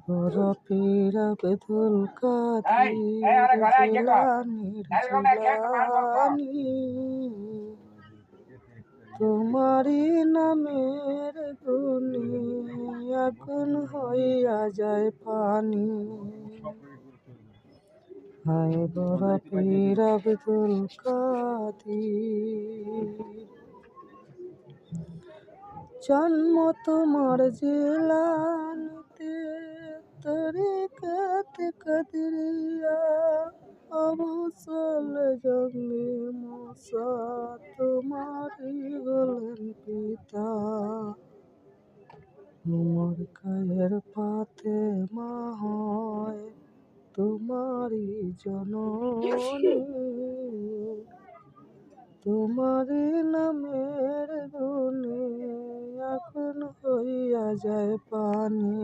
বরফের আবেদুল কাদির জিলানির জিলানি তোমারি নামের গুণে আগুন হইয়া যায় পানি। হায় বরফের আবেদুল কাদির জন্ম তোমার জিলানিতে তরিকত কদরিয়া অবসল জঙ্গে মুসা তোমারি হলেন পিতা। মোর কায়ের পাতে মা হয় তোমারি জননী, তোমারি নামের গুণে আগুন হইয়া যায় পানি।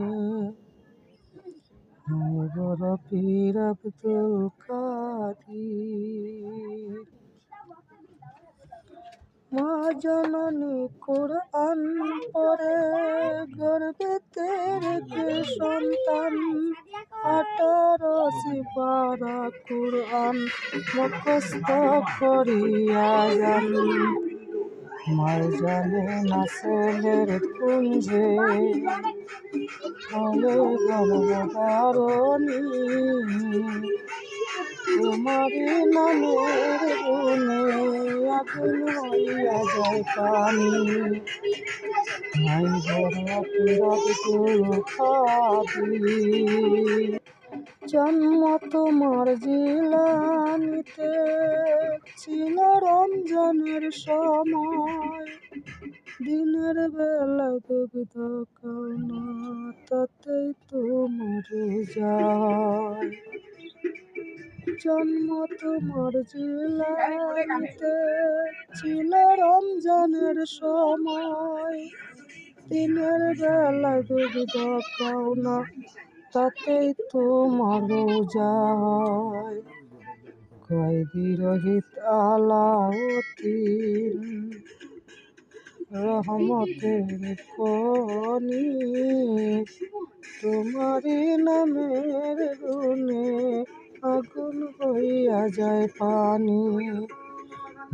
হায় বরফের আবেদুল কাদির মা জননী কুরআন পড়ে গর্ভেতে রেখে সন্তান 18 সিপারা কুরআন মুখস্থ করিয়া যান। মায় জানে না ছেলের কুঞ্জে ফলে গর্ভধারণী, তোমারি নামের গুণে আগুন হইয়া যায় পানি। হায় বরফের আবেদুল কাদির জন্ম তোমার জিলানিতে ছিল রমজানের সময়, দিনের বেলায় দুগ্ধ খাও না তাতেই তোমার যায়। জন্ম তোমার জিলানিতে ছিল রমজানের সময়, দিনের বেলায় দুগ্ধ খাও না তাতেই তোমার যায়। কয়েদি রহিত আলাউদ্দিন রহমতের খনি, তোমারি নামের গুণে আগুন হইয়া যায় পানি।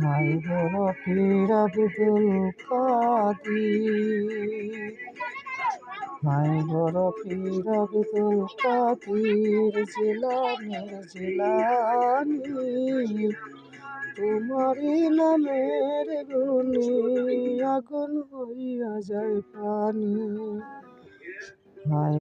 হায় বরফের আবেদুল কাদির, হায় বরফের আবেদুল কাদির জিলানির জিলানি তোমারি নামের গুণে আগুন হইয়া যায় পানি। হায়